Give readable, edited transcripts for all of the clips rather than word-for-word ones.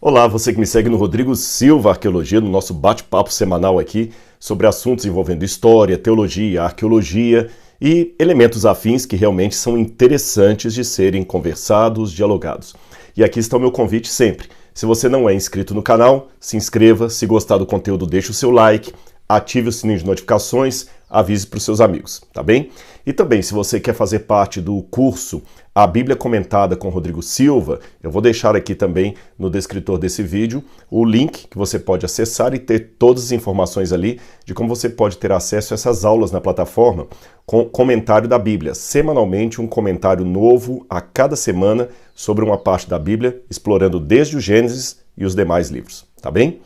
Olá, você que me segue no Rodrigo Silva Arqueologia, no nosso bate-papo semanal aqui sobre assuntos envolvendo história, teologia, arqueologia e elementos afins que realmente são interessantes de serem conversados, dialogados. E aqui está o meu convite sempre. Se você não é inscrito no canal, se inscreva, se gostar do conteúdo, deixe o seu like, ative o sininho de notificações, avise para os seus amigos, tá bem? E também, se você quer fazer parte do curso A Bíblia Comentada com Rodrigo Silva, eu vou deixar aqui também no descritor desse vídeo o link que você pode acessar e ter todas as informações ali de como você pode ter acesso a essas aulas na plataforma com comentário da Bíblia. Semanalmente, um comentário novo a cada semana sobre uma parte da Bíblia, explorando desde o Gênesis e os demais livros, tá bem?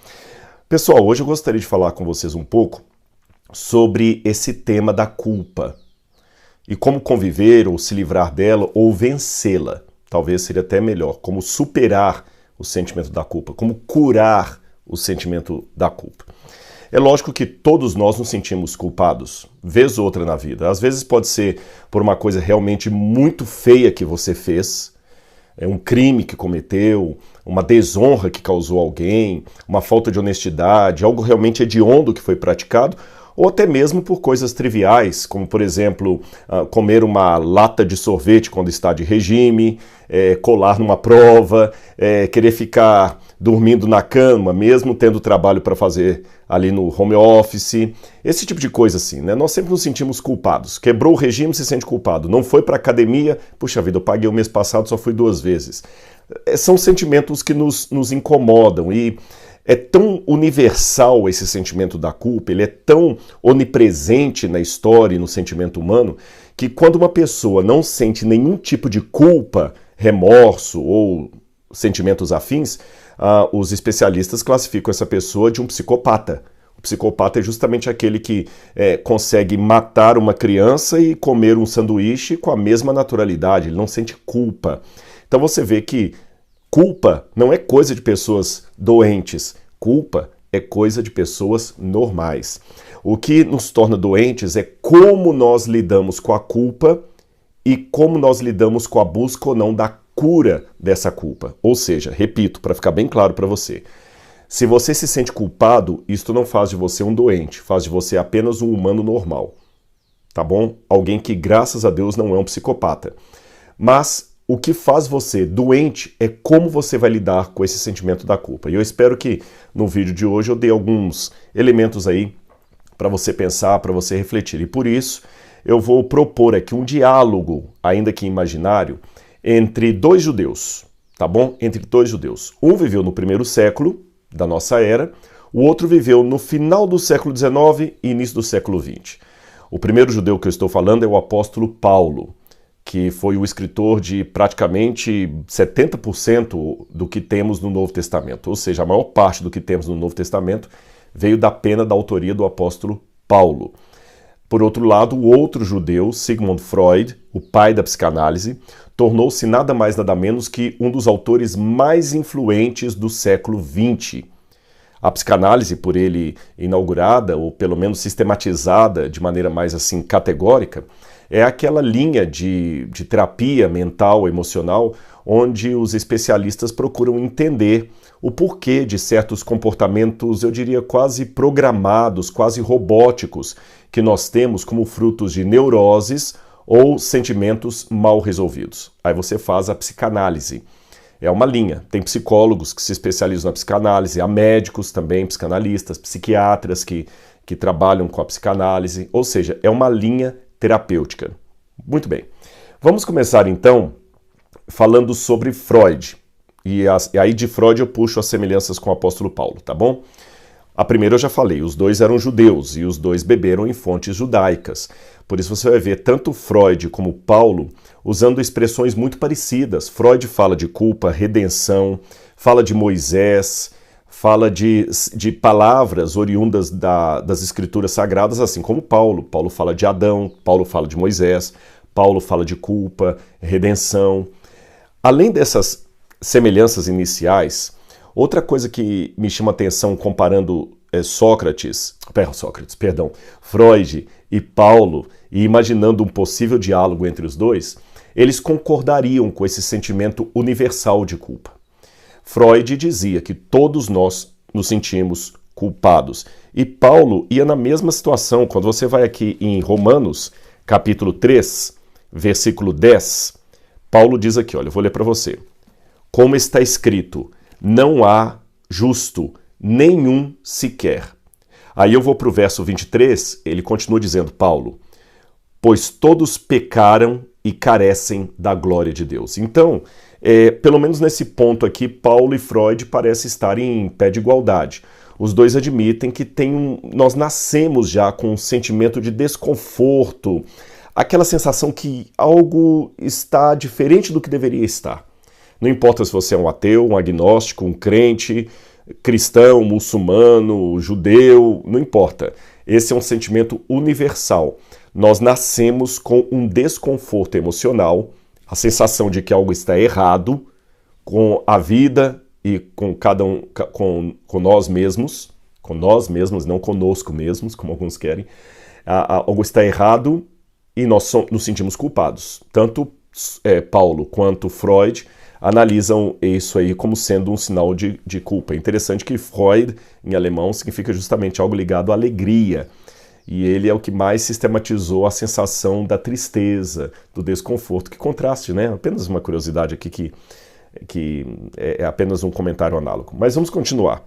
Pessoal, hoje eu gostaria de falar com vocês um pouco sobre esse tema da culpa e como conviver ou se livrar dela ou vencê-la. Talvez seria até melhor, como superar o sentimento da culpa, como curar o sentimento da culpa. É lógico que todos nós nos sentimos culpados, vez ou outra na vida. Às vezes pode ser por uma coisa realmente muito feia que você fez, é um crime que cometeu, uma desonra que causou alguém, uma falta de honestidade, algo realmente hediondo que foi praticado, ou até mesmo por coisas triviais, como, por exemplo, comer uma lata de sorvete quando está de regime, colar numa prova, querer ficar dormindo na cama, mesmo tendo trabalho para fazer ali no home office, esse tipo de coisa assim, né? Nós sempre nos sentimos culpados. Quebrou o regime, se sente culpado. Não foi para academia, puxa vida, eu paguei o mês passado, só fui 2 vezes. São sentimentos que nos incomodam e é tão universal esse sentimento da culpa, ele é tão onipresente na história e no sentimento humano, que quando uma pessoa não sente nenhum tipo de culpa, remorso ou sentimentos afins, os especialistas classificam essa pessoa de um psicopata. O psicopata é justamente aquele que consegue matar uma criança e comer um sanduíche com a mesma naturalidade, ele não sente culpa. Então você vê que culpa não é coisa de pessoas doentes, culpa é coisa de pessoas normais. O que nos torna doentes é como nós lidamos com a culpa e como nós lidamos com a busca ou não da cura dessa culpa. Ou seja, repito, para ficar bem claro para você, se você se sente culpado, isto não faz de você um doente, faz de você apenas um humano normal, tá bom? Alguém que, graças a Deus, não é um psicopata. Mas o que faz você doente é como você vai lidar com esse sentimento da culpa. E eu espero que no vídeo de hoje eu dê alguns elementos aí para você pensar, para você refletir. E por isso eu vou propor aqui um diálogo, ainda que imaginário, entre 2 judeus, tá bom? Entre 2 judeus. Um viveu no 1º século da nossa era, o outro viveu no final do século XIX e início do século XX. O primeiro judeu que eu estou falando é o apóstolo Paulo, que foi o escritor de praticamente 70% do que temos no Novo Testamento. Ou seja, a maior parte do que temos no Novo Testamento veio da pena da autoria do apóstolo Paulo. Por outro lado, o outro judeu, Sigmund Freud, o pai da psicanálise, tornou-se nada mais nada menos que um dos autores mais influentes do século XX. A psicanálise, por ele inaugurada, ou pelo menos sistematizada de maneira mais assim categórica, é aquela linha de terapia mental, emocional, onde os especialistas procuram entender o porquê de certos comportamentos, eu diria quase programados, quase robóticos, que nós temos como frutos de neuroses ou sentimentos mal resolvidos. Aí você faz a psicanálise. É uma linha. Tem psicólogos que se especializam na psicanálise, há médicos também, psicanalistas, psiquiatras que trabalham com a psicanálise, ou seja, é uma linha terapêutica. Muito bem. Vamos começar então falando sobre Freud. E aí de Freud eu puxo as semelhanças com o apóstolo Paulo, tá bom? A primeira eu já falei, os 2 eram judeus e os 2 beberam em fontes judaicas. Por isso você vai ver tanto Freud como Paulo usando expressões muito parecidas. Freud fala de culpa, redenção, fala de Moisés, fala de palavras oriundas das escrituras sagradas, assim como Paulo. Paulo fala de Adão, Paulo fala de Moisés, Paulo fala de culpa, redenção. Além dessas semelhanças iniciais, outra coisa que me chama a atenção comparando Freud e Paulo, e imaginando um possível diálogo entre os dois, eles concordariam com esse sentimento universal de culpa. Freud dizia que todos nós nos sentimos culpados. E Paulo ia na mesma situação. Quando você vai aqui em Romanos, capítulo 3, versículo 10, Paulo diz aqui, olha, eu vou ler para você. Como está escrito, não há justo, nenhum sequer. Aí eu vou para o verso 23, ele continua dizendo, Paulo, pois todos pecaram e carecem da glória de Deus. Então, pelo menos nesse ponto aqui, Paulo e Freud parecem estar em pé de igualdade. Os dois admitem que nós nascemos já com um sentimento de desconforto, aquela sensação que algo está diferente do que deveria estar. Não importa se você é um ateu, um agnóstico, um crente, cristão, muçulmano, judeu, não importa. Esse é um sentimento universal. Nós nascemos com um desconforto emocional, a sensação de que algo está errado com a vida e com cada um, com nós mesmos, não conosco mesmos, como alguns querem. Algo está errado e nós nos sentimos culpados. Tanto Paulo quanto Freud analisam isso aí como sendo um sinal de culpa. É interessante que Freud, em alemão, significa justamente algo ligado à alegria. E ele é o que mais sistematizou a sensação da tristeza, do desconforto. Que contraste, né? Apenas uma curiosidade aqui que é apenas um comentário análogo. Mas vamos continuar.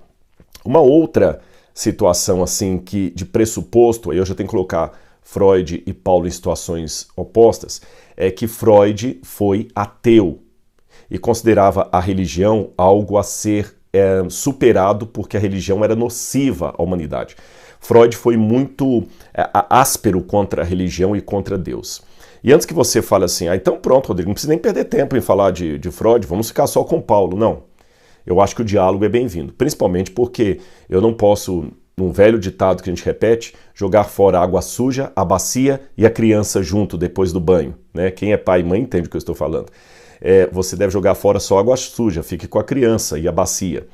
Uma outra situação assim que de pressuposto, aí eu já tenho que colocar Freud e Paulo em situações opostas, é que Freud foi ateu e considerava a religião algo a ser superado porque a religião era nociva à humanidade. Freud foi muito áspero contra a religião e contra Deus. E antes que você fale assim, então pronto, Rodrigo, não precisa nem perder tempo em falar de Freud, vamos ficar só com Paulo. Não, eu acho que o diálogo é bem-vindo, principalmente porque eu não posso, num velho ditado que a gente repete, jogar fora a água suja, a bacia e a criança junto depois do banho. Né? Quem é pai e mãe entende o que eu estou falando. Você deve jogar fora só água suja, fique com a criança e a bacia.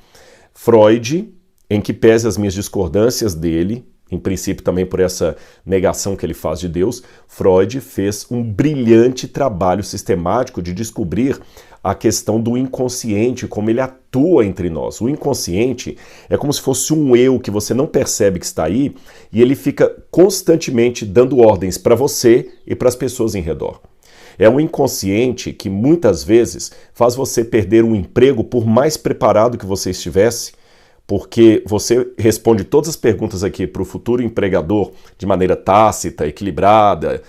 Freud, em que pese as minhas discordâncias dele, em princípio também por essa negação que ele faz de Deus, Freud fez um brilhante trabalho sistemático de descobrir a questão do inconsciente, como ele atua entre nós. O inconsciente é como se fosse um eu que você não percebe que está aí e ele fica constantemente dando ordens para você e para as pessoas em redor. É um inconsciente que muitas vezes faz você perder um emprego por mais preparado que você estivesse, porque você responde todas as perguntas aqui para o futuro empregador de maneira tácita, equilibrada,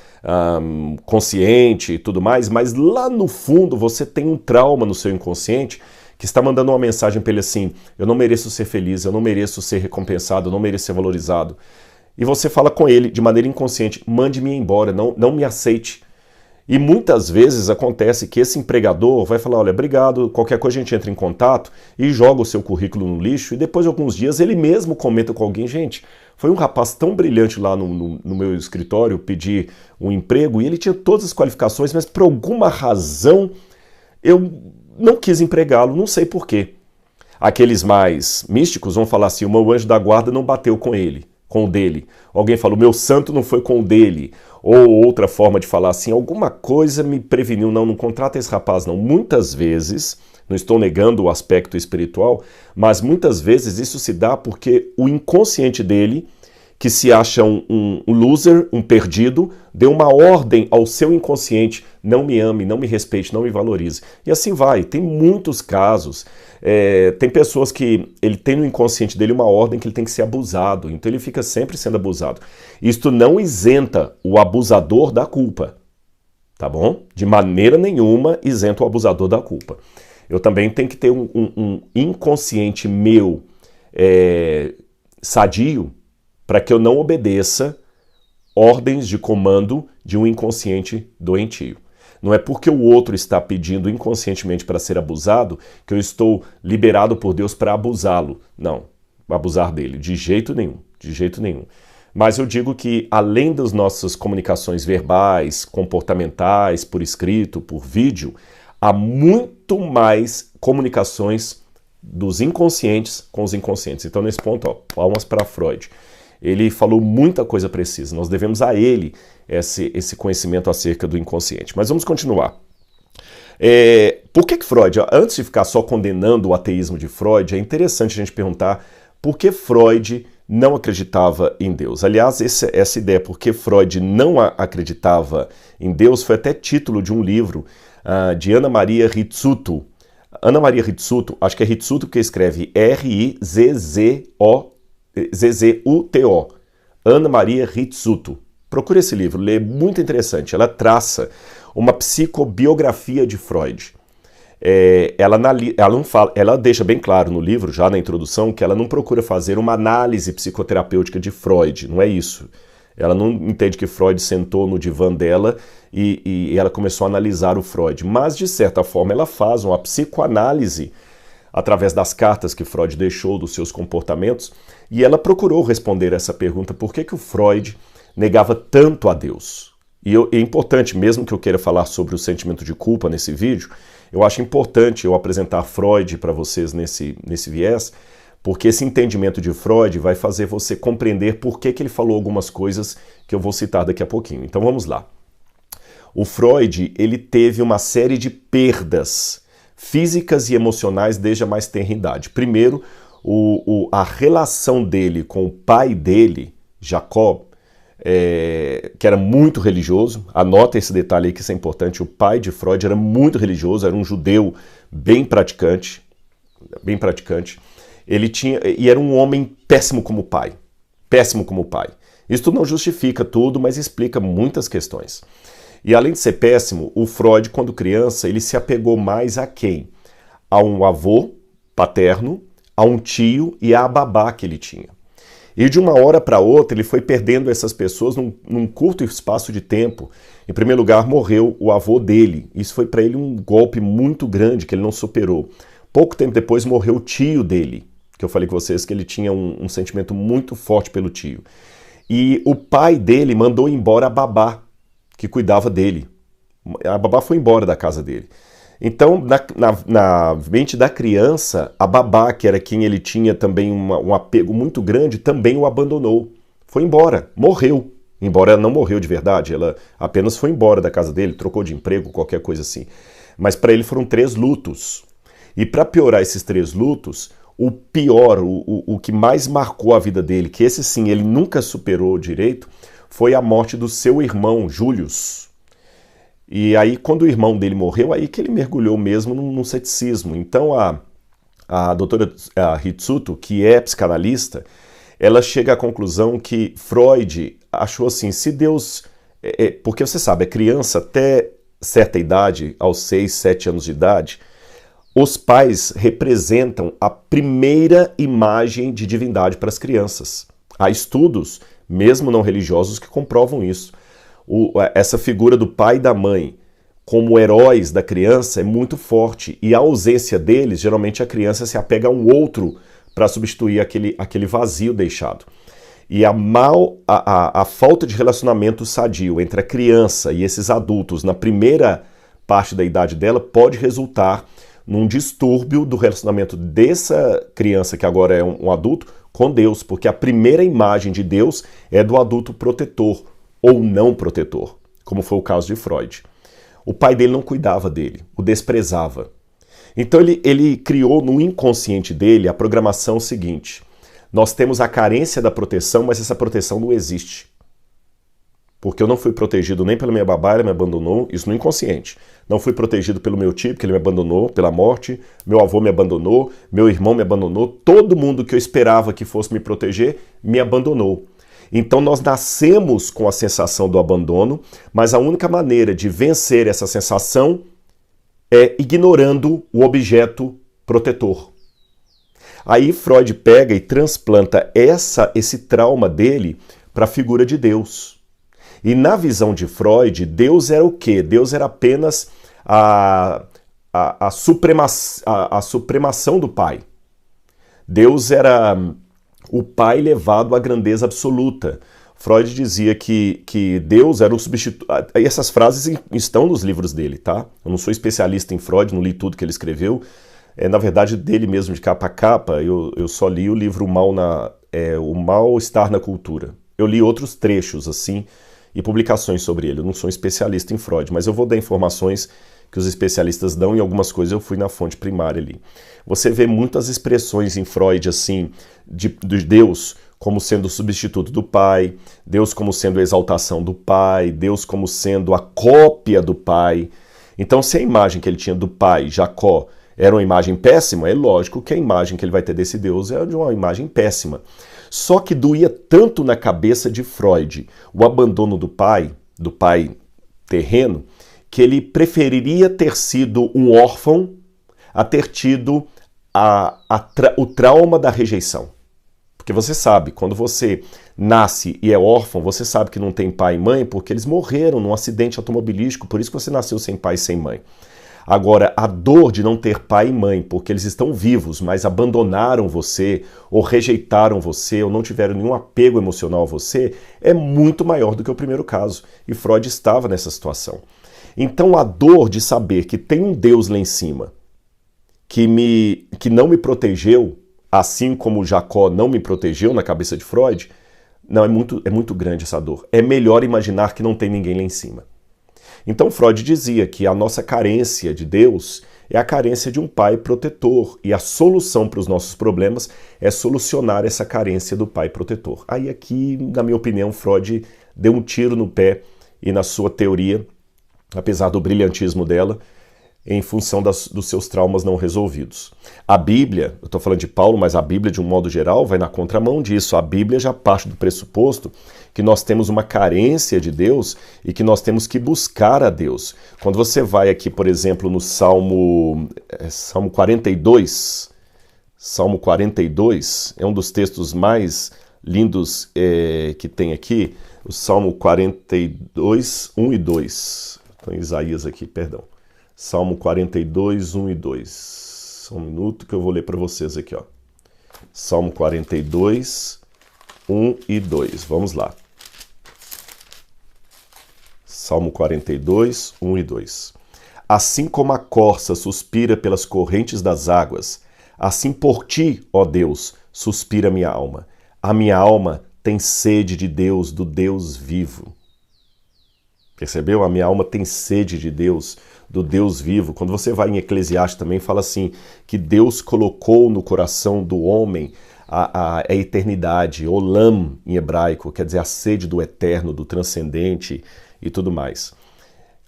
consciente e tudo mais, mas lá no fundo você tem um trauma no seu inconsciente que está mandando uma mensagem para ele assim, eu não mereço ser feliz, eu não mereço ser recompensado, eu não mereço ser valorizado. E você fala com ele de maneira inconsciente, mande-me embora, não me aceite. E muitas vezes acontece que esse empregador vai falar, olha, obrigado, qualquer coisa a gente entra em contato e joga o seu currículo no lixo e depois de alguns dias ele mesmo comenta com alguém, gente, foi um rapaz tão brilhante lá no meu escritório pedir um emprego e ele tinha todas as qualificações, mas por alguma razão eu não quis empregá-lo, não sei porquê. Aqueles mais místicos vão falar assim, o meu anjo da guarda não bateu com ele, com o dele. Alguém fala, o meu santo não foi com o dele. Ou outra forma de falar assim, alguma coisa me preveniu, não contrata esse rapaz não. Muitas vezes, não estou negando o aspecto espiritual, mas muitas vezes isso se dá porque o inconsciente dele, que se acha um loser, um perdido, deu uma ordem ao seu inconsciente, não me ame, não me respeite, não me valorize. E assim vai, tem muitos casos, tem pessoas que ele tem no inconsciente dele uma ordem que ele tem que ser abusado, então ele fica sempre sendo abusado. Isto não isenta o abusador da culpa, tá bom? De maneira nenhuma isenta o abusador da culpa. Eu também tenho que ter um inconsciente meu sadio, para que eu não obedeça ordens de comando de um inconsciente doentio. Não é porque o outro está pedindo inconscientemente para ser abusado que eu estou liberado por Deus para abusá-lo. Não, abusar dele, de jeito nenhum, de jeito nenhum. Mas eu digo que além das nossas comunicações verbais, comportamentais, por escrito, por vídeo, há muito mais comunicações dos inconscientes com os inconscientes. Então nesse ponto, palmas para Freud. Ele falou muita coisa precisa, nós devemos a ele esse conhecimento acerca do inconsciente. Mas vamos continuar. Por que Freud, antes de ficar só condenando o ateísmo de Freud, é interessante a gente perguntar por que Freud não acreditava em Deus. Aliás, essa ideia, por que Freud não acreditava em Deus, foi até título de um livro de Ana Maria Rizzuto. Ana Maria Rizzuto, acho que é Rizzuto que escreve R-I-Z-Z-U-T-O. Ana Maria Rizzuto. Procure esse livro, ele é muito interessante. Ela traça uma psicobiografia de Freud. Ela deixa bem claro no livro, já na introdução, que ela não procura fazer uma análise psicoterapêutica de Freud, não é isso. Ela não entende que Freud sentou no divã dela e ela começou a analisar o Freud, mas de certa forma ela faz uma psicoanálise através das cartas que Freud deixou dos seus comportamentos, e ela procurou responder essa pergunta: por que o Freud negava tanto a Deus? E é importante, mesmo que eu queira falar sobre o sentimento de culpa nesse vídeo, eu acho importante eu apresentar Freud para vocês nesse viés, porque esse entendimento de Freud vai fazer você compreender por que ele falou algumas coisas que eu vou citar daqui a pouquinho. Então vamos lá. O Freud, ele teve uma série de perdas físicas e emocionais desde a mais tenra idade. Primeiro, a relação dele com o pai dele, Jacob, que era muito religioso. Anota esse detalhe aí que isso é importante. O pai de Freud era muito religioso, era um judeu bem praticante. E era um homem péssimo como pai. Péssimo como pai. Isso não justifica tudo, mas explica muitas questões. E além de ser péssimo, o Freud, quando criança, ele se apegou mais a quem? A um avô paterno, a um tio e a babá que ele tinha. E de uma hora para outra ele foi perdendo essas pessoas num curto espaço de tempo. Em primeiro lugar, morreu o avô dele. Isso foi para ele um golpe muito grande que ele não superou. Pouco tempo depois morreu o tio dele, que eu falei com vocês que ele tinha um sentimento muito forte pelo tio. E o pai dele mandou embora a babá, que cuidava dele. A babá foi embora da casa dele. Então, na mente da criança, a babá, que era quem ele tinha também um apego muito grande, também o abandonou. Foi embora, morreu. Embora ela não morreu de verdade, ela apenas foi embora da casa dele, trocou de emprego, qualquer coisa assim. Mas para ele foram 3 lutos. E para piorar esses 3 lutos, o pior, o que mais marcou a vida dele, que esse sim ele nunca superou direito, foi a morte do seu irmão, Július. E aí, quando o irmão dele morreu, aí que ele mergulhou mesmo num ceticismo. Então, a doutora Rizzuto, que é psicanalista, ela chega à conclusão que Freud achou assim, se Deus... porque você sabe, a criança até certa idade, aos 6, 7 anos de idade, os pais representam a primeira imagem de divindade para as crianças. Há estudos, mesmo não religiosos, que comprovam isso. Essa figura do pai e da mãe como heróis da criança é muito forte, e a ausência deles, geralmente a criança se apega a um outro para substituir aquele vazio deixado. E a falta de relacionamento sadio entre a criança e esses adultos na primeira parte da idade dela pode resultar num distúrbio do relacionamento dessa criança, que agora é um adulto, com Deus, porque a primeira imagem de Deus é do adulto protetor, ou não protetor, como foi o caso de Freud. O pai dele não cuidava dele, o desprezava. Então ele criou no inconsciente dele a programação seguinte: nós temos a carência da proteção, mas essa proteção não existe. Porque eu não fui protegido nem pela minha babá, ela me abandonou, isso no inconsciente. Não fui protegido pelo meu tio, porque ele me abandonou pela morte, meu avô me abandonou, meu irmão me abandonou, todo mundo que eu esperava que fosse me proteger me abandonou. Então nós nascemos com a sensação do abandono, mas a única maneira de vencer essa sensação é ignorando o objeto protetor. Aí Freud pega e transplanta esse trauma dele para a figura de Deus. E na visão de Freud, Deus era o quê? Deus era apenas a supremação do pai. Deus era o pai levado à grandeza absoluta. Freud dizia que Deus era um substituto. E essas frases estão nos livros dele, tá? Eu não sou especialista em Freud, não li tudo que ele escreveu. Na verdade, dele mesmo, de capa a capa, eu só li o livro O Mal-Estar na Cultura. Eu li outros trechos, assim, e publicações sobre ele. Eu não sou um especialista em Freud, mas eu vou dar informações que os especialistas dão, e algumas coisas eu fui na fonte primária ali. Você vê muitas expressões em Freud, assim, de Deus como sendo o substituto do pai, Deus como sendo a exaltação do pai, Deus como sendo a cópia do pai. Então, se a imagem que ele tinha do pai, Jacó, era uma imagem péssima, é lógico que a imagem que ele vai ter desse Deus é de uma imagem péssima. Só que doía tanto na cabeça de Freud o abandono do pai terreno, que ele preferiria ter sido um órfão a ter tido o trauma da rejeição. Porque você sabe, quando você nasce e é órfão, você sabe que não tem pai e mãe porque eles morreram num acidente automobilístico, por isso que você nasceu sem pai e sem mãe. Agora, a dor de não ter pai e mãe, porque eles estão vivos, mas abandonaram você, ou rejeitaram você, ou não tiveram nenhum apego emocional a você, é muito maior do que o primeiro caso. E Freud estava nessa situação. Então, a dor de saber que tem um Deus lá em cima, que não me protegeu, assim como Jacó não me protegeu na cabeça de Freud, não, é muito grande essa dor. É melhor imaginar que não tem ninguém lá em cima. Então Freud dizia que a nossa carência de Deus é a carência de um pai protetor, e a solução para os nossos problemas é solucionar essa carência do pai protetor. Aí aqui, na minha opinião, Freud deu um tiro no pé e na sua teoria, apesar do brilhantismo dela, em função dos seus traumas não resolvidos. A Bíblia, eu estou falando de Paulo, mas a Bíblia, de um modo geral, vai na contramão disso. A Bíblia já parte do pressuposto que nós temos uma carência de Deus e que nós temos que buscar a Deus. Quando você vai aqui, por exemplo, no Salmo 42, Salmo 42 é um dos textos mais lindos que tem aqui, o Salmo 42, 1 e 2. Estou em Isaías aqui, perdão. Salmo 42, 1 e 2. Só um minuto que eu vou ler para vocês aqui, ó. Salmo 42, 1 e 2. Vamos lá. Salmo 42, 1 e 2. Assim como a corça suspira pelas correntes das águas, assim por ti, ó Deus, suspira minha alma. A minha alma tem sede de Deus, do Deus vivo. Percebeu? A minha alma tem sede de Deus, do Deus vivo. Quando você vai em Eclesiastes também fala assim, que Deus colocou no coração do homem a eternidade, olam em hebraico, quer dizer a sede do eterno, do transcendente e tudo mais.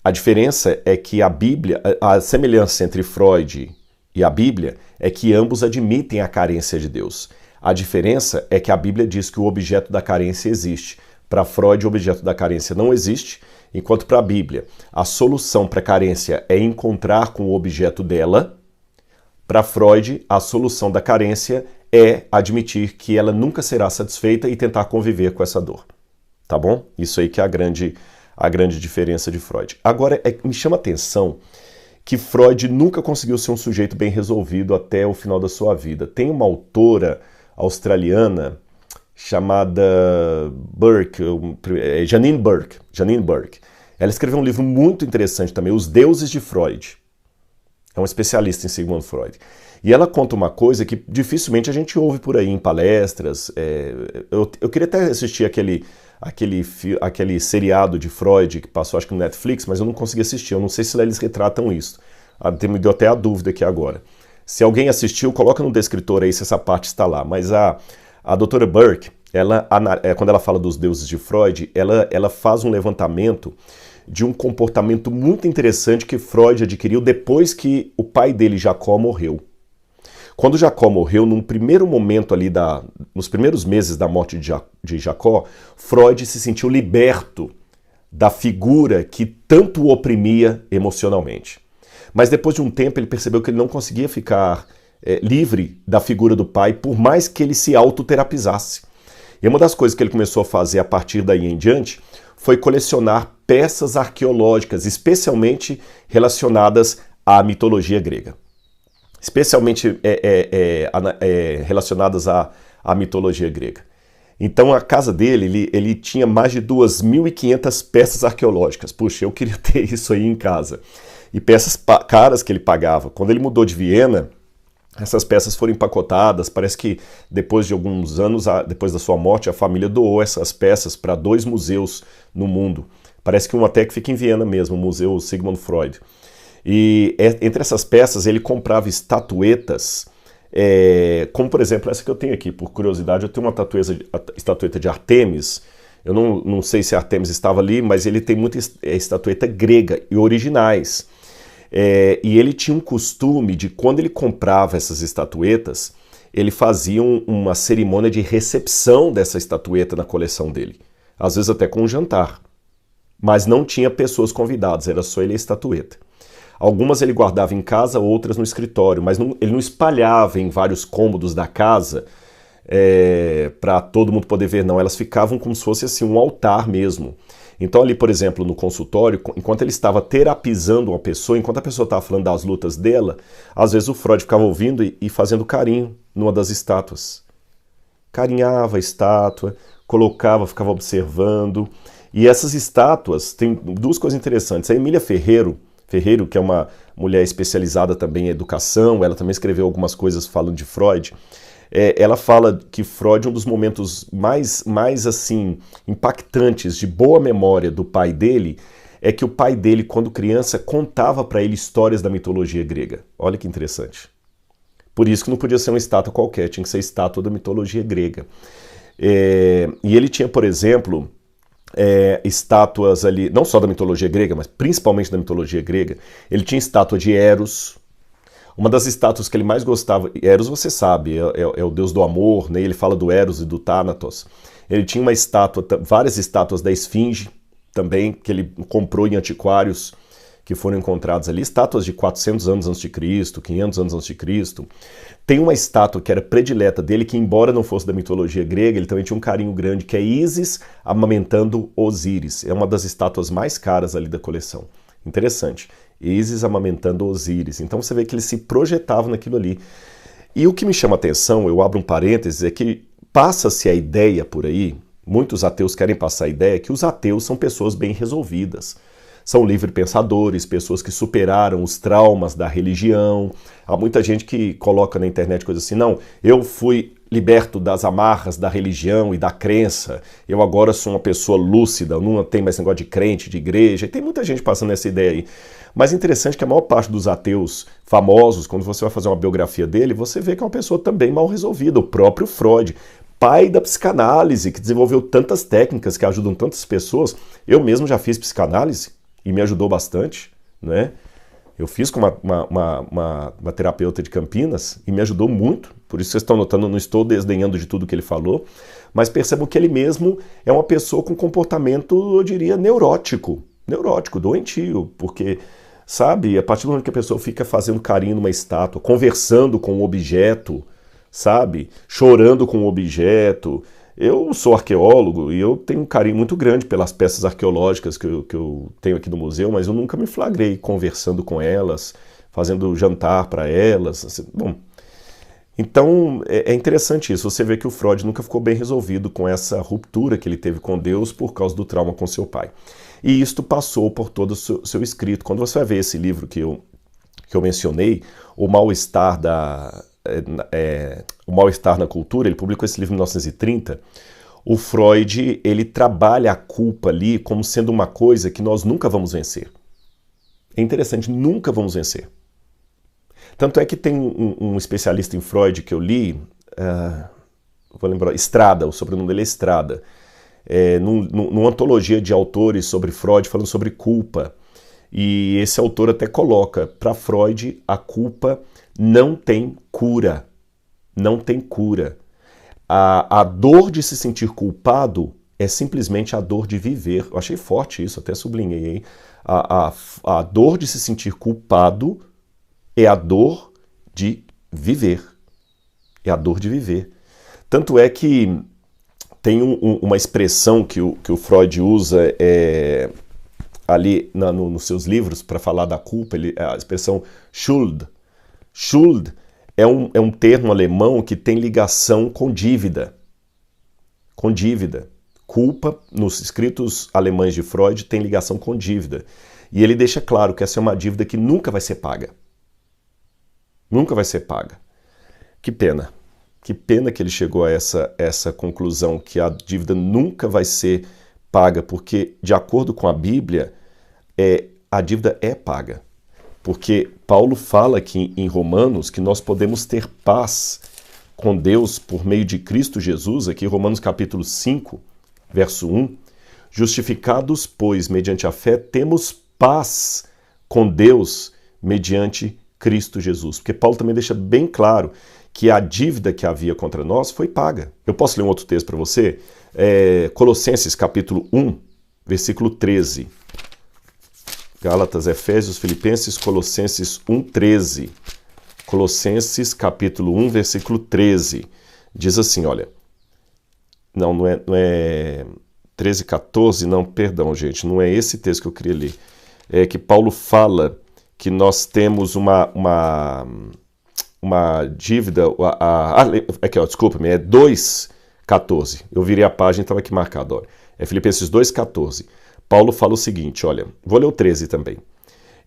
A diferença é que a Bíblia, a semelhança entre Freud e a Bíblia é que ambos admitem a carência de Deus. A diferença é que a Bíblia diz que o objeto da carência existe. Para Freud, o objeto da carência não existe, enquanto para a Bíblia, a solução para a carência é encontrar com o objeto dela. Para Freud, a solução da carência é admitir que ela nunca será satisfeita e tentar conviver com essa dor. Tá bom? Isso aí que é a grande diferença de Freud. Agora, me chama a atenção que Freud nunca conseguiu ser um sujeito bem resolvido até o final da sua vida. Tem uma autora australiana chamada Janine Burke. Ela escreveu um livro muito interessante também, Os Deuses de Freud. É uma especialista em Sigmund Freud. E ela conta uma coisa que dificilmente a gente ouve por aí em palestras. Eu queria até assistir aquele seriado de Freud que passou, acho que no Netflix, mas eu não consegui assistir. Eu não sei se eles retratam isso. Me deu até a dúvida aqui agora. Se alguém assistiu, coloca no descritor aí se essa parte está lá. Mas a doutora Burke, quando ela fala dos deuses de Freud, ela faz um levantamento de um comportamento muito interessante que Freud adquiriu depois que o pai dele, Jacó, morreu. Quando Jacó morreu, num primeiro momento ali, nos primeiros meses da morte de Jacó, Freud se sentiu liberto da figura que tanto o oprimia emocionalmente. Mas depois de um tempo ele percebeu que ele não conseguia ficar livre da figura do pai, por mais que ele se autoterapizasse. E uma das coisas que ele começou a fazer a partir daí em diante foi colecionar peças arqueológicas, especialmente relacionadas à mitologia grega. Especialmente relacionadas à mitologia grega. Então a casa dele, ele tinha mais de 2.500 peças arqueológicas. Puxa, eu queria ter isso aí em casa. E peças caras que ele pagava. Quando ele mudou de Viena, essas peças foram empacotadas. Parece que depois de alguns anos, depois da sua morte, a família doou essas peças para 2 museus no mundo. Parece que um até que fica em Viena mesmo, o Museu Sigmund Freud. E entre essas peças ele comprava estatuetas, como por exemplo essa que eu tenho aqui. Por curiosidade, eu tenho uma estatueta de Artemis. Eu não sei se Artemis estava ali, mas ele tem muita estatueta grega e originais. E ele tinha um costume de, quando ele comprava essas estatuetas, ele fazia uma cerimônia de recepção dessa estatueta na coleção dele. Às vezes até com um jantar. Mas não tinha pessoas convidadas, era só ele e a estatueta. Algumas ele guardava em casa, outras no escritório, mas ele não espalhava em vários cômodos da casa para todo mundo poder ver, não. Elas ficavam como se fosse assim, um altar mesmo. Então ali, por exemplo, no consultório, enquanto ele estava terapizando uma pessoa, enquanto a pessoa estava falando das lutas dela, às vezes o Freud ficava ouvindo e fazendo carinho numa das estátuas. Carinhava a estátua, colocava, ficava observando. E essas estátuas, tem duas coisas interessantes. A Emília Ferreiro, que é uma mulher especializada também em educação, ela também escreveu algumas coisas falando de Freud. Ela fala que Freud, um dos momentos mais assim impactantes de boa memória do pai dele, é que o pai dele, quando criança, contava para ele histórias da mitologia grega. Olha que interessante. Por isso que não podia ser uma estátua qualquer, tinha que ser estátua da mitologia grega. E ele tinha, por exemplo, estátuas ali, não só da mitologia grega, mas principalmente da mitologia grega. Ele tinha estátua de Eros. Uma das estátuas que ele mais gostava, Eros você sabe, é o deus do amor, né? Ele fala do Eros e do Thanatos. Ele tinha uma estátua, várias estátuas da Esfinge também, que ele comprou em antiquários, que foram encontrados ali, estátuas de 400 anos antes de Cristo, 500 anos antes de Cristo. Tem uma estátua que era predileta dele, que embora não fosse da mitologia grega, ele também tinha um carinho grande, que é Ísis amamentando Osíris. É uma das estátuas mais caras ali da coleção. Interessante. Ísis amamentando Osíris. Então você vê que ele se projetava naquilo ali. E o que me chama a atenção, eu abro um parênteses, é que passa-se a ideia por aí, muitos ateus querem passar a ideia que os ateus são pessoas bem resolvidas. São livre-pensadores, pessoas que superaram os traumas da religião. Há muita gente que coloca na internet coisas assim, não, eu fui liberto das amarras da religião e da crença, eu agora sou uma pessoa lúcida, não tem mais negócio de crente, de igreja, e tem muita gente passando essa ideia aí. Mas é interessante que a maior parte dos ateus famosos, quando você vai fazer uma biografia dele, você vê que é uma pessoa também mal resolvida, o próprio Freud, pai da psicanálise, que desenvolveu tantas técnicas que ajudam tantas pessoas. Eu mesmo já fiz psicanálise e me ajudou bastante, né? Eu fiz com uma terapeuta de Campinas e me ajudou muito, por isso vocês estão notando, eu não estou desdenhando de tudo que ele falou, mas percebam que ele mesmo é uma pessoa com comportamento, eu diria, neurótico, doentio, porque, sabe, a partir do momento que a pessoa fica fazendo carinho numa estátua, conversando com o objeto, sabe, chorando com o objeto. Eu sou arqueólogo e eu tenho um carinho muito grande pelas peças arqueológicas que eu tenho aqui no museu, mas eu nunca me flagrei conversando com elas, fazendo jantar para elas. Assim, bom, então é interessante isso. Você vê que o Freud nunca ficou bem resolvido com essa ruptura que ele teve com Deus por causa do trauma com seu pai. E isto passou por todo o seu escrito. Quando você vai ver esse livro que eu mencionei, O Mal-Estar O Mal-Estar na Cultura, ele publicou esse livro em 1930, o Freud, ele trabalha a culpa ali como sendo uma coisa que nós nunca vamos vencer. É interessante, nunca vamos vencer. Tanto é que tem um especialista em Freud que eu li, vou lembrar, Estrada, o sobrenome dele é Estrada, numa antologia de autores sobre Freud, falando sobre culpa. E esse autor até coloca, para Freud, a culpa não tem cura. Não tem cura. A dor de se sentir culpado é simplesmente a dor de viver. Eu achei forte isso, até sublinhei aí. A dor de se sentir culpado é a dor de viver. É a dor de viver. Tanto é que tem uma expressão que o Freud usa ali nos seus livros para falar da culpa, a expressão Schuld. Schuld é um termo alemão que tem ligação com dívida. Com dívida. Culpa, nos escritos alemães de Freud, tem ligação com dívida. E ele deixa claro que essa é uma dívida que nunca vai ser paga. Nunca vai ser paga. Que pena. Que pena que ele chegou a essa conclusão, que a dívida nunca vai ser paga, porque, de acordo com a Bíblia, a dívida é paga. Porque Paulo fala aqui em Romanos que nós podemos ter paz com Deus por meio de Cristo Jesus, aqui Romanos capítulo 5, verso 1. Justificados, pois, mediante a fé, temos paz com Deus mediante Cristo Jesus. Porque Paulo também deixa bem claro que a dívida que havia contra nós foi paga. Eu posso ler um outro texto para você? Colossenses capítulo 1, versículo 13. Gálatas, Efésios, Filipenses, Colossenses 1, 13. Colossenses capítulo 1, versículo 13. Diz assim, olha. Não é 13, 14, não, perdão, gente. Não é esse texto que eu queria ler. É que Paulo fala que nós temos uma dívida... Aqui, ó, desculpa-me, é 2,14. Eu virei a página e estava aqui marcado, olha. É Filipenses 2,14. Paulo fala o seguinte, olha, vou ler o 13 também.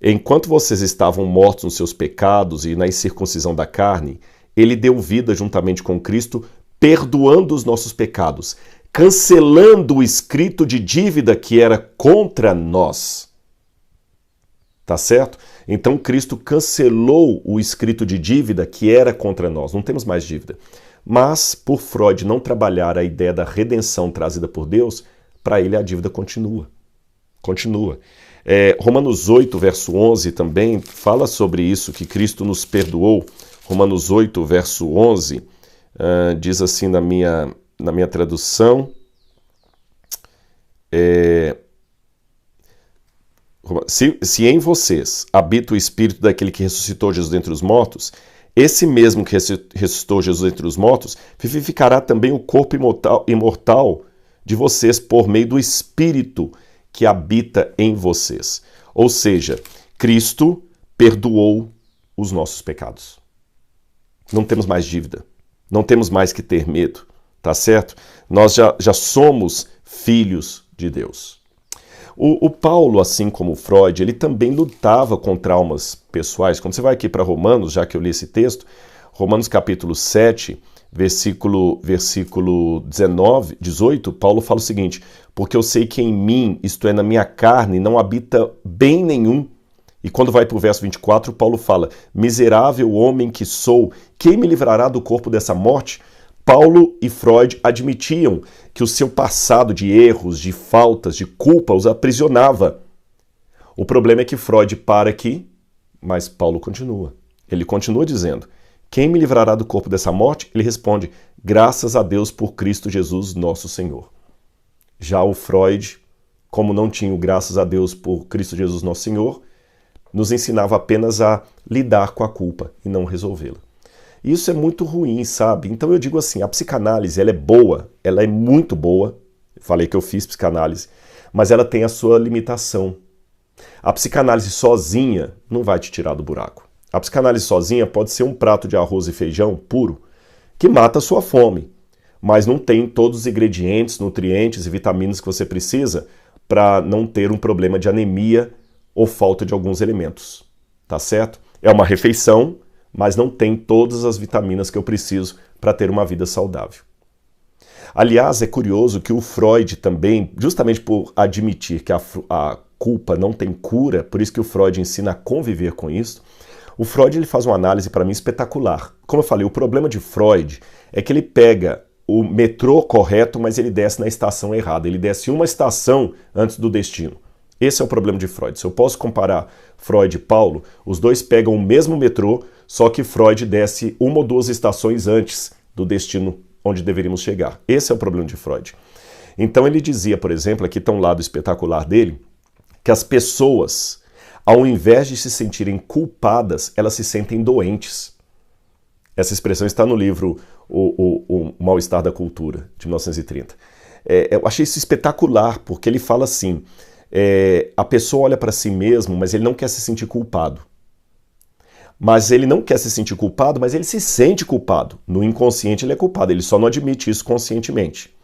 Enquanto vocês estavam mortos nos seus pecados e na incircuncisão da carne, ele deu vida juntamente com Cristo, perdoando os nossos pecados, cancelando o escrito de dívida que era contra nós. Tá certo? Então Cristo cancelou o escrito de dívida que era contra nós. Não temos mais dívida. Mas, por Freud não trabalhar a ideia da redenção trazida por Deus, para ele a dívida continua. Continua. Romanos 8, verso 11 também fala sobre isso, que Cristo nos perdoou. Romanos 8, verso 11, diz assim na minha tradução, se em vocês habita o Espírito daquele que ressuscitou Jesus dentre os mortos, esse mesmo que ressuscitou Jesus dentre os mortos, vivificará também o corpo imortal de vocês por meio do Espírito que habita em vocês. Ou seja, Cristo perdoou os nossos pecados. Não temos mais dívida. Não temos mais que ter medo, tá certo? Nós já somos filhos de Deus. O Paulo, assim como o Freud, ele também lutava com traumas pessoais. Quando você vai aqui para Romanos, já que eu li esse texto, Romanos capítulo 7, versículo 18, Paulo fala o seguinte, porque eu sei que em mim, isto é, na minha carne, não habita bem nenhum. E quando vai para o verso 24, Paulo fala, miserável homem que sou, quem me livrará do corpo dessa morte? Paulo e Freud admitiam que o seu passado de erros, de faltas, de culpa os aprisionava. O problema é que Freud para aqui, mas Paulo continua. Ele continua dizendo, quem me livrará do corpo dessa morte? Ele responde, graças a Deus por Cristo Jesus, nosso Senhor. Já o Freud, como não tinha o graças a Deus por Cristo Jesus, nosso Senhor, nos ensinava apenas a lidar com a culpa e não resolvê-la. Isso é muito ruim, sabe? Então eu digo assim, a psicanálise, ela é boa, ela é muito boa. Falei que eu fiz psicanálise, mas ela tem a sua limitação. A psicanálise sozinha não vai te tirar do buraco. A psicanálise sozinha pode ser um prato de arroz e feijão puro, que mata a sua fome, mas não tem todos os ingredientes, nutrientes e vitaminas que você precisa para não ter um problema de anemia ou falta de alguns elementos, tá certo? É uma refeição, mas não tem todas as vitaminas que eu preciso para ter uma vida saudável. Aliás, é curioso que o Freud também, justamente por admitir que a culpa não tem cura, por isso que o Freud ensina a conviver com isso, o Freud ele faz uma análise para mim espetacular. Como eu falei, o problema de Freud é que ele pega o metrô correto, mas ele desce na estação errada. Ele desce uma estação antes do destino. Esse é o problema de Freud. Se eu posso comparar Freud e Paulo, os dois pegam o mesmo metrô, só que Freud desce uma ou duas estações antes do destino onde deveríamos chegar. Esse é o problema de Freud. Então ele dizia, por exemplo, aqui está um lado espetacular dele, que as pessoas, ao invés de se sentirem culpadas, elas se sentem doentes. Essa expressão está no livro O Mal-Estar da Cultura, de 1930. Eu achei isso espetacular, porque ele fala assim, a pessoa olha para si mesmo, mas ele não quer se sentir culpado. Mas ele não quer se sentir culpado, mas ele se sente culpado. No inconsciente ele é culpado, ele só não admite isso conscientemente.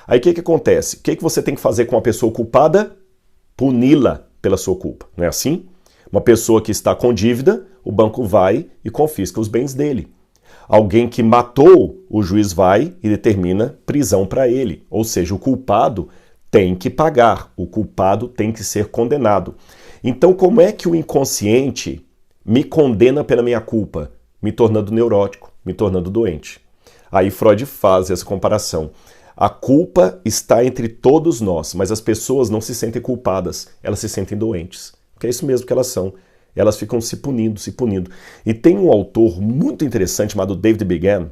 Aí o que acontece? O que você tem que fazer com uma pessoa culpada? Puni-la pela sua culpa, não é assim? Uma pessoa que está com dívida, o banco vai e confisca os bens dele. Alguém que matou, o juiz vai e determina prisão para ele. Ou seja, o culpado tem que pagar, o culpado tem que ser condenado. Então, como é que o inconsciente me condena pela minha culpa, me tornando neurótico, me tornando doente. Aí Freud faz essa comparação. A culpa está entre todos nós, mas as pessoas não se sentem culpadas, elas se sentem doentes. Porque é isso mesmo que elas são. Elas ficam se punindo, se punindo. E tem um autor muito interessante chamado David Began.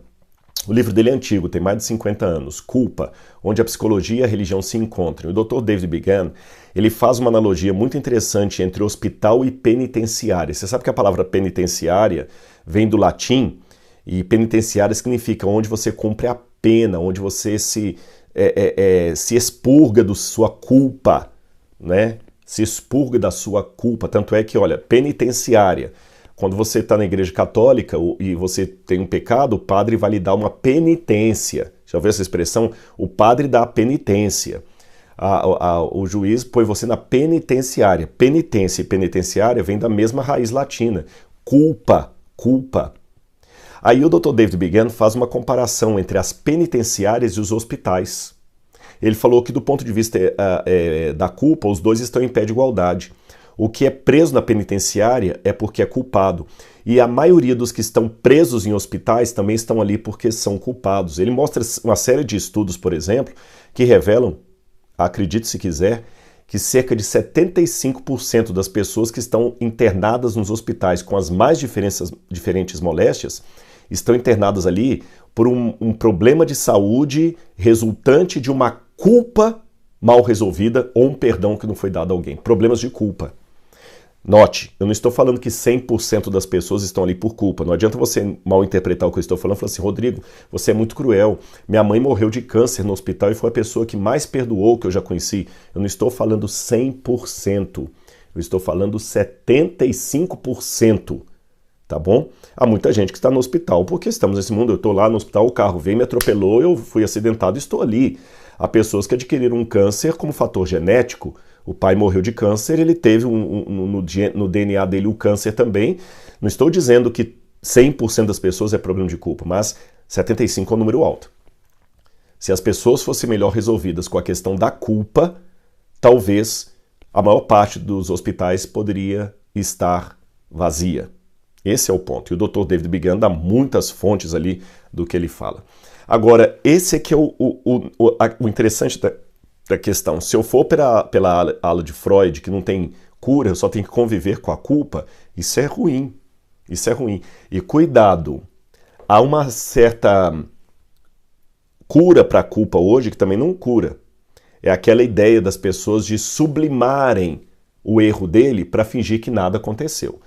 O livro dele é antigo, tem mais de 50 anos, Culpa, onde a psicologia e a religião se encontram. O Dr. David Began, ele faz uma analogia muito interessante entre hospital e penitenciária. Você sabe que a palavra penitenciária vem do latim, e penitenciária significa onde você cumpre a pena, onde você se expurga da sua culpa, né? Se expurga da sua culpa. Tanto é que, olha, penitenciária, quando você está na igreja católica e você tem um pecado, o padre vai lhe dar uma penitência. Já ouviu essa expressão? O padre dá a penitência. O juiz põe você na penitenciária. Penitência e penitenciária vem da mesma raiz latina. Culpa, culpa. Aí o Dr. David Began faz uma comparação entre as penitenciárias e os hospitais. Ele falou que do ponto de vista da culpa, os dois estão em pé de igualdade. O que é preso na penitenciária é porque é culpado. E a maioria dos que estão presos em hospitais também estão ali porque são culpados. Ele mostra uma série de estudos, por exemplo, que revelam, acredite se quiser, que cerca de 75% das pessoas que estão internadas nos hospitais com as mais diferentes moléstias estão internadas ali por um problema de saúde resultante de uma culpa mal resolvida ou um perdão que não foi dado a alguém. Problemas de culpa. Note, eu não estou falando que 100% das pessoas estão ali por culpa. Não adianta você mal interpretar o que eu estou falando e falar assim, Rodrigo, você é muito cruel. Minha mãe morreu de câncer no hospital e foi a pessoa que mais perdoou que eu já conheci. Eu não estou falando 100%. Eu estou falando 75%. Tá bom? Há muita gente que está no hospital porque estamos nesse mundo. Eu estou lá no hospital, o carro veio, me atropelou, eu fui acidentado e estou ali. Há pessoas que adquiriram um câncer como fator genético. O pai morreu de câncer, ele teve no DNA dele o câncer também. Não estou dizendo que 100% das pessoas é problema de culpa, mas 75% é um número alto. Se as pessoas fossem melhor resolvidas com a questão da culpa, talvez a maior parte dos hospitais poderia estar vazia. Esse é o ponto. E o Dr. David Began dá muitas fontes ali do que ele fala. Agora, esse aqui é o interessante da questão. Se eu for pela ala de Freud, que não tem cura, eu só tenho que conviver com a culpa, isso é ruim. Isso é ruim. E cuidado, há uma certa cura para a culpa hoje que também não cura. É aquela ideia das pessoas de sublimarem o erro dele para fingir que nada aconteceu.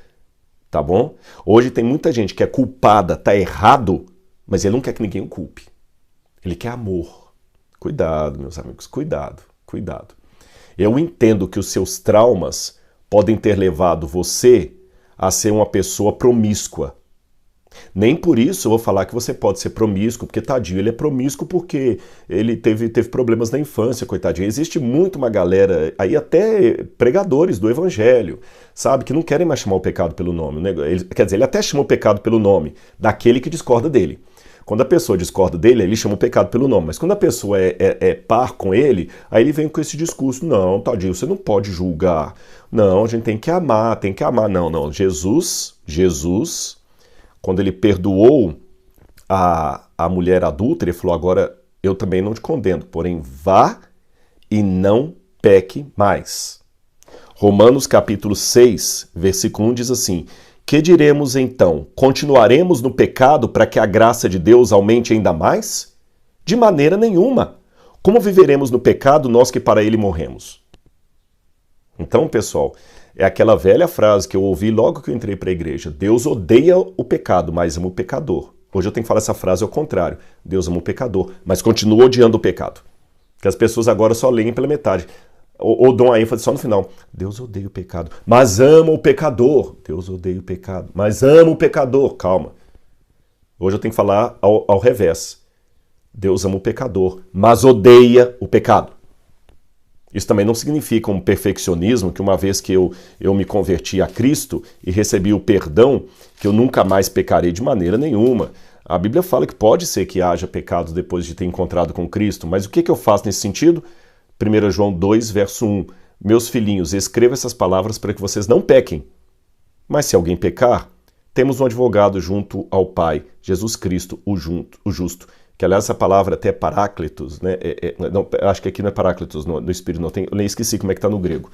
Tá bom? Hoje tem muita gente que é culpada, tá errado, mas ele não quer que ninguém o culpe. Ele quer amor. Cuidado, meus amigos, cuidado, cuidado. Eu entendo que os seus traumas podem ter levado você a ser uma pessoa promíscua. Nem por isso eu vou falar que você pode ser promíscuo, porque tadinho, ele é promíscuo porque ele teve problemas na infância, coitadinho. Existe muito uma galera, aí até pregadores do evangelho, sabe, que não querem mais chamar o pecado pelo nome. Né? Quer dizer, ele até chama o pecado pelo nome daquele que discorda dele. Quando a pessoa discorda dele, ele chama o pecado pelo nome. Mas quando a pessoa é par com ele, aí ele vem com esse discurso, não, tadinho, você não pode julgar. Não, a gente tem que amar, tem que amar. Não, não, Jesus, quando ele perdoou a mulher adúltera, ele falou, agora eu também não te condeno, porém vá e não peque mais. Romanos capítulo 6, versículo 1 diz assim, que diremos então? Continuaremos no pecado para que a graça de Deus aumente ainda mais? De maneira nenhuma. Como viveremos no pecado nós que para ele morremos? Então, pessoal, é aquela velha frase que eu ouvi logo que eu entrei para a igreja. Deus odeia o pecado, mas ama o pecador. Hoje eu tenho que falar essa frase ao contrário. Deus ama o pecador, mas continua odiando o pecado. Porque as pessoas agora só leem pela metade. Ou dão a ênfase só no final. Deus odeia o pecado, mas ama o pecador. Deus odeia o pecado, mas ama o pecador. Calma. Hoje eu tenho que falar ao revés. Deus ama o pecador, mas odeia o pecado. Isso também não significa um perfeccionismo, que uma vez que eu me converti a Cristo e recebi o perdão, que eu nunca mais pecarei de maneira nenhuma. A Bíblia fala que pode ser que haja pecados depois de ter encontrado com Cristo, mas o que eu faço nesse sentido? 1 João 2, verso 1. Meus filhinhos, escreva essas palavras para que vocês não pequem. Mas se alguém pecar, temos um advogado junto ao Pai, Jesus Cristo, o justo. Que, aliás, essa palavra até é paráclitos, né? Não, acho que aqui não é paráclitos no Espírito, não. Eu nem esqueci como é que está no grego.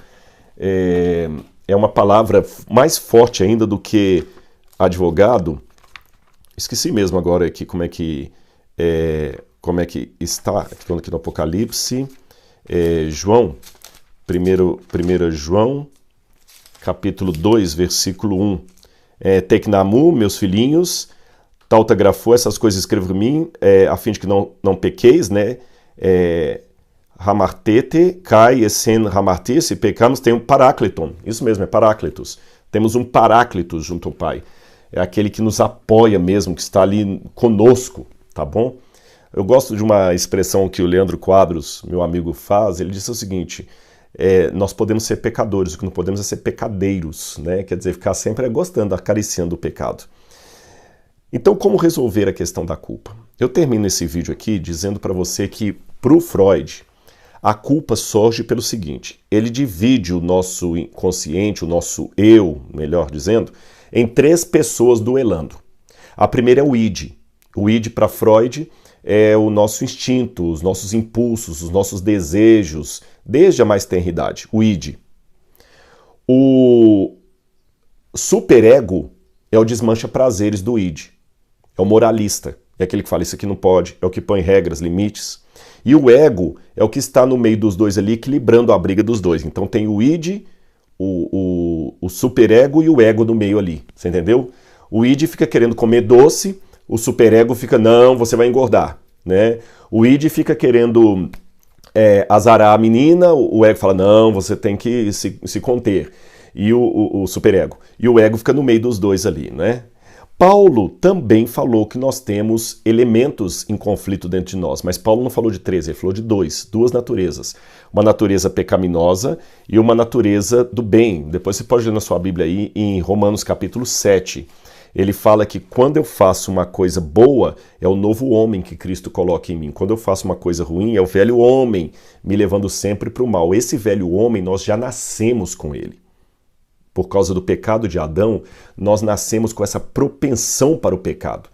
É uma palavra mais forte ainda do que advogado. Esqueci mesmo agora aqui como é que está, estou aqui no Apocalipse. João, 1 João, capítulo 2, versículo 1. Tecnamu, meus filhinhos, tautagrafou essas coisas, escrevo por mim, a fim de que não pequeis, né? Hamartete, kai, esen, hamarti, se pecarmos, tem um parácliton. Isso mesmo, é paráclitos. Temos um paráclitos junto ao Pai. É aquele que nos apoia mesmo, que está ali conosco, tá bom? Eu gosto de uma expressão que o Leandro Quadros, meu amigo, faz. Ele disse o seguinte: nós podemos ser pecadores, o que não podemos é ser pecadeiros, né? Quer dizer, ficar sempre gostando, acariciando o pecado. Então, como resolver a questão da culpa? Eu termino esse vídeo aqui dizendo para você que, para o Freud, a culpa surge pelo seguinte: ele divide o nosso inconsciente, o nosso eu, melhor dizendo, em 3 pessoas duelando. A primeira é o id. O id, para Freud, é o nosso instinto, os nossos impulsos, os nossos desejos, desde a mais tenra idade, o id. O superego é o desmancha-prazeres do id. É o moralista, é aquele que fala isso aqui não pode, é o que põe regras, limites. E o ego é o que está no meio dos dois ali, equilibrando a briga dos dois. Então tem o id, o superego e o ego no meio ali, você entendeu? O id fica querendo comer doce, o superego fica, não, você vai engordar, né? O id fica querendo azarar a menina, o ego fala, não, você tem que se conter. E o superego. E o ego fica no meio dos dois ali, né? Paulo também falou que nós temos elementos em conflito dentro de nós, mas Paulo não falou de 3, ele falou de 2, 2 naturezas. Uma natureza pecaminosa e uma natureza do bem. Depois você pode ler na sua Bíblia aí em Romanos capítulo 7. Ele fala que quando eu faço uma coisa boa, é o novo homem que Cristo coloca em mim. Quando eu faço uma coisa ruim, é o velho homem me levando sempre para o mal. Esse velho homem, nós já nascemos com ele. Por causa do pecado de Adão, nós nascemos com essa propensão para o pecado,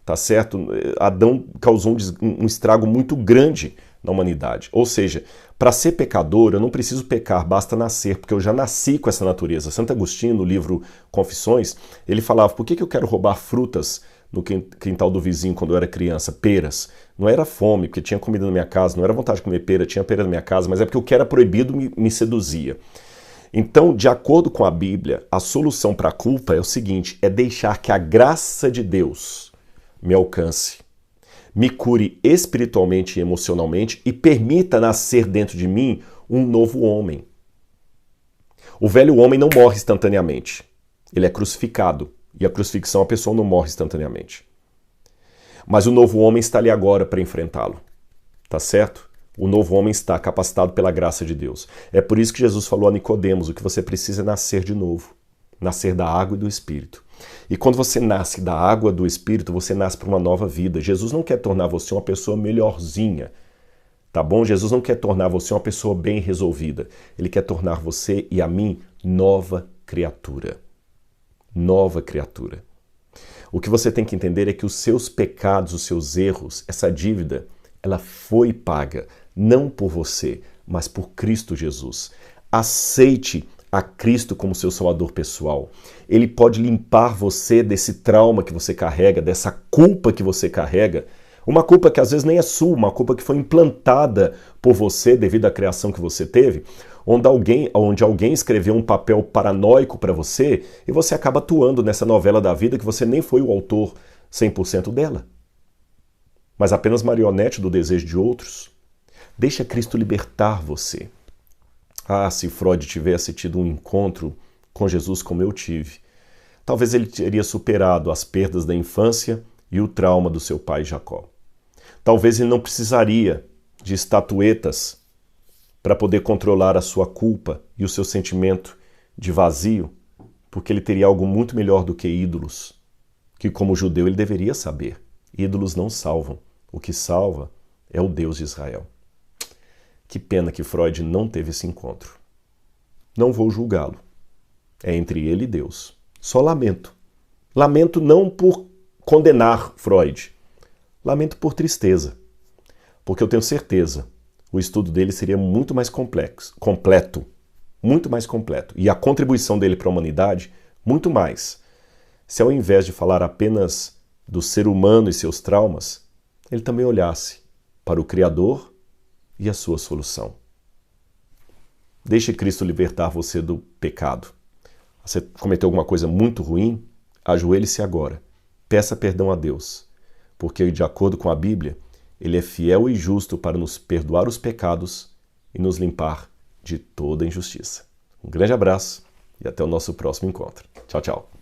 tá certo? Adão causou um estrago muito grande na humanidade. Ou seja, para ser pecador, eu não preciso pecar, basta nascer, porque eu já nasci com essa natureza. Santo Agostinho, no livro Confissões, ele falava, por que eu quero roubar frutas no quintal do vizinho quando eu era criança? Peras. Não era fome, porque tinha comida na minha casa, não era vontade de comer pera, tinha pera na minha casa, mas é porque o que era proibido me seduzia. Então, de acordo com a Bíblia, a solução para a culpa é o seguinte, é deixar que a graça de Deus me alcance, me cure espiritualmente e emocionalmente e permita nascer dentro de mim um novo homem. O velho homem não morre instantaneamente, ele é crucificado, e a crucifixão a pessoa não morre instantaneamente. Mas o novo homem está ali agora para enfrentá-lo, tá certo? O novo homem está capacitado pela graça de Deus. É por isso que Jesus falou a Nicodemos, o que você precisa é nascer de novo. Nascer da água e do Espírito. E quando você nasce da água e do Espírito, você nasce para uma nova vida. Jesus não quer tornar você uma pessoa melhorzinha, tá bom? Jesus não quer tornar você uma pessoa bem resolvida. Ele quer tornar você e a mim nova criatura. Nova criatura. O que você tem que entender é que os seus pecados, os seus erros, essa dívida, ela foi paga. Não por você, mas por Cristo Jesus. Aceite a Cristo como seu salvador pessoal. Ele pode limpar você desse trauma que você carrega, dessa culpa que você carrega. Uma culpa que às vezes nem é sua, uma culpa que foi implantada por você devido à criação que você teve, onde alguém escreveu um papel paranoico para você e você acaba atuando nessa novela da vida que você nem foi o autor 100% dela, mas apenas marionete do desejo de outros. Deixa Cristo libertar você. Ah, se Freud tivesse tido um encontro com Jesus como eu tive, talvez ele teria superado as perdas da infância e o trauma do seu pai Jacó. Talvez ele não precisaria de estatuetas para poder controlar a sua culpa e o seu sentimento de vazio, porque ele teria algo muito melhor do que ídolos, que como judeu ele deveria saber. Ídolos não salvam. O que salva é o Deus de Israel. Que pena que Freud não teve esse encontro. Não vou julgá-lo. É entre ele e Deus. Só lamento. Lamento não por condenar Freud. Lamento por tristeza. Porque eu tenho certeza, o estudo dele seria muito mais completo. Muito mais completo. E a contribuição dele para a humanidade, muito mais. Se ao invés de falar apenas do ser humano e seus traumas, ele também olhasse para o Criador e a sua solução. Deixe Cristo libertar você do pecado. Você cometeu alguma coisa muito ruim? Ajoelhe-se agora. Peça perdão a Deus. Porque, de acordo com a Bíblia, Ele é fiel e justo para nos perdoar os pecados e nos limpar de toda injustiça. Um grande abraço e até o nosso próximo encontro. Tchau, tchau.